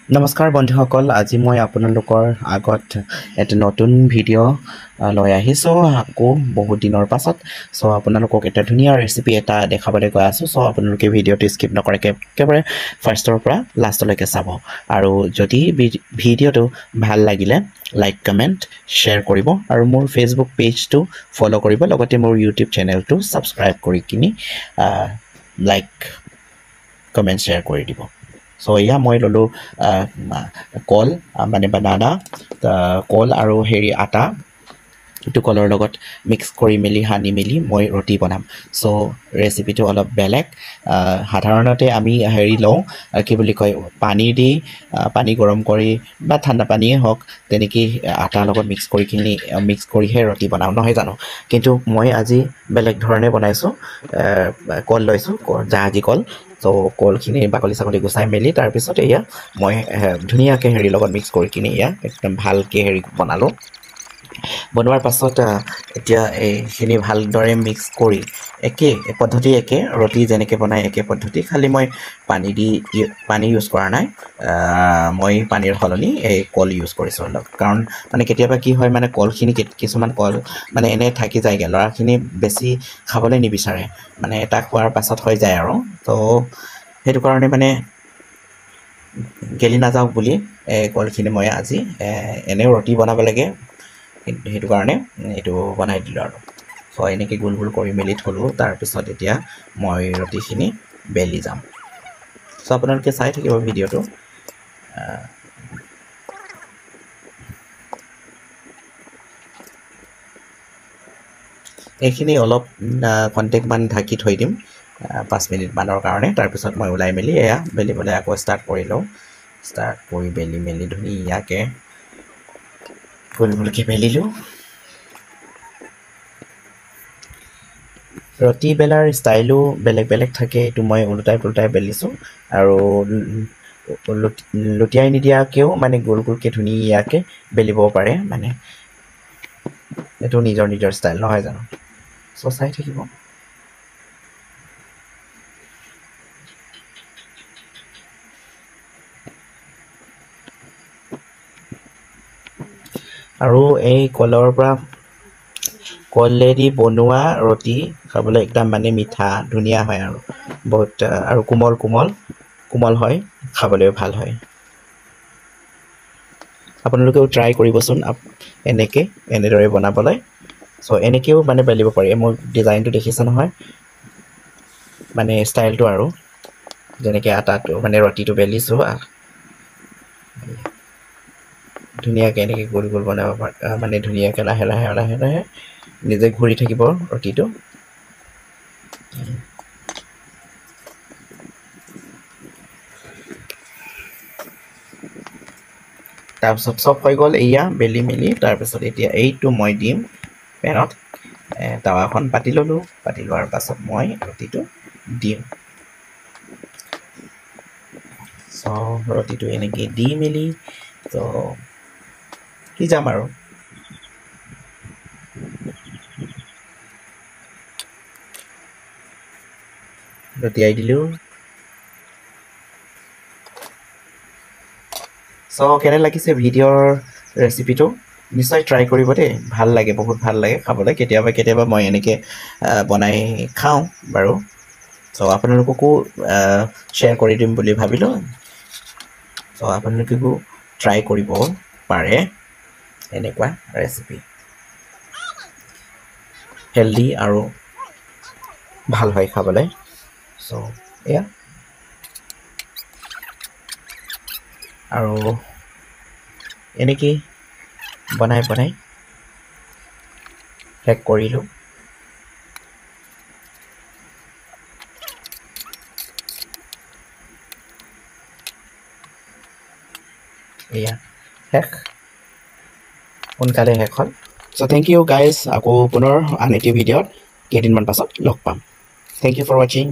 নমস্কাৰ বন্ধুসকল, আজি মই আপোনালোকৰ আগত এটা নতুন ভিডিঅ' লৈ আহিছোঁ আকৌ বহুত দিনৰ পাছত। আপোনালোকক এটা ধুনীয়া ৰেচিপি এটা দেখাবলৈ গৈ আছোঁ। আপোনালোকে ভিডিঅ'টো স্কিপ নকৰাকৈ একেবাৰে ফাৰ্ষ্টৰ পৰা লাষ্টলৈকে চাব। আৰু যদি ভিডিঅ'টো ভাল লাগিলে লাইক কমেণ্ট শ্বেয়াৰ কৰিব আৰু মোৰ ফেচবুক পেজটো ফ'ল' কৰিব, লগতে মোৰ ইউটিউব চেনেলটো ছাবস্ক্ৰাইব কৰি কিনি লাইক কমেণ্ট শ্বেয়াৰ কৰি দিব। এয়া মই ল'লোঁ কল মানে বানানা, কল আৰু আটা, এইটো কলৰ লগত মিক্স কৰি মেলি সানি মেলি মই ৰুটি বনাম। ৰেচিপিটো অলপ বেলেগ। সাধাৰণতে আমি লওঁ কি বুলি কয়, পানী গৰম কৰি বা ঠাণ্ডা পানীয়ে হওক তেনেকেই আটাৰ লগত মিক্স কৰিহে ৰুটি বনাওঁ, নহয় জানো? কিন্তু মই আজি বেলেগ ধৰণে বনাইছোঁ। কল লৈছোঁ, জাহাজী কল। কলখিনি বাকলি চাকলি গুচাই মেলি তাৰপিছত এয়া মই ধুনীয়াকৈ লগত মিক্স কৰি কিনি একদম ভালকৈ বনালোঁ। বনোৱাৰ পাছত এতিয়া এইখিনি ভালদৰে মিক্স কৰি পদ্ধতি একে, ৰুটি যেনেকৈ বনাই একে পদ্ধতি, খালি মই পানী ইউজ কৰা নাই। মই পানীৰ সলনি কল ইউজ কৰিছোঁ অলপ। কাৰণ মানে কেতিয়াবা কি হয়, মানে কলখিনি কিছুমান কল মানে এনে থাকি যায়গৈ, ল'ৰাখিনি বেছি খাবলৈ নিবিচাৰে, মানে এটা খোৱাৰ পাছত হৈ যায় আৰু। সেইটো কাৰণে মানে গেলি নাযাওক বুলি কলখিনি মই আজি এনেও ৰুটি বনাব লাগে, সেইটো কাৰণে এইটো বনাই দিলোঁ আৰু। এনেকৈ গোল গোল কৰি মেলি থলোঁ। তাৰপিছত এতিয়া মই ৰুটিখিনি বেলি যাম। আপোনালোকে চাই থাকিব ভিডিঅ'টো। এইখিনি অলপ কণ্টেকমান ঢাকি থৈ দিম 5 মিনিটমানৰ কাৰণে। তাৰপিছত মই ওলাই মেলি বেলিবলৈ আকৌ ষ্টাৰ্ট কৰি লওঁ। ষ্টাৰ্ট কৰি বেলি মেলি ধুনীয়াকৈ গোল গোলকৈ বেলিলোঁ। ৰুটি বেলাৰ ষ্টাইলো বেলেগ বেলেগ থাকে, এইটো মই ওলোটাই পোলোটাই বেলিছোঁ। আৰু লুটিয়াই নিদিয়াকৈও মানে গোল গোলকৈ ধুনীয়াকৈ বেলিব পাৰে, মানে এইটো নিজৰ নিজৰ ষ্টাইল, নহয় জানো? চাই থাকিব। আৰু এই কলেদি বনোৱা ৰুটি খাবলৈ একদম মানে মিঠা ধুনীয়া হয় আৰু বহুত, আৰু কোমল হয়, খাবলৈও ভাল হয়। আপোনালোকেও ট্ৰাই কৰিবচোন এনেদৰে বনাবলৈ। এনেকৈও মানে বেলিব পাৰি। মোৰ ডিজাইনটো দেখিছে নহয়, মানে ষ্টাইলটো আৰু যেনেকৈ আটাটো মানে ৰুটিটো বেলিছোঁ, ধুনীয়াকৈ এনেকৈ গোল গোল বনাব পাৰি। মানে ধুনীয়াকৈ লাহে লাহে লাহে লাহে নিজে ঘূৰি থাকিব ৰুটিটো। তাৰপিছত চব হৈ গ'ল বেলি মেলি। তাৰপিছত এতিয়া এইটো মই দিম পেনত। টাৱাখন পাতি ল'লোঁ। পাতি লোৱাৰ পাছত মই ৰুটিটো দিম। ৰুটিটো এনেকৈ দি মেলি সিজাম আৰু। লুটিয়াই দিলোঁ। কেনে লাগিছে ভিডিঅ'ৰ ৰেচিপিটো? নিশ্চয় ট্ৰাই কৰিব দেই, ভাল লাগে, বহুত ভাল লাগে খাবলৈ। কেতিয়াবা মই এনেকৈ বনাই খাওঁ বাৰু। আপোনালোককো শ্বেয়াৰ কৰি দিম বুলি ভাবিলোঁ। আপোনালোকেও ট্ৰাই কৰিব পাৰে এনেকুৱা ৰেচিপি। হেল্ডি আৰু ভাল হয় খাবলৈ। এয়া আৰু এনেকেই বনাই শেষ কৰিলোঁ। এয়া শেষ, সোনকালে শেষ হ'ল। Thank you guys. আকৌ পুনৰ আন এটি ভিডিঅ'ত কেইদিনমান পাছত লগ পাম। থেংক ইউ ফৰ ৱাচিং।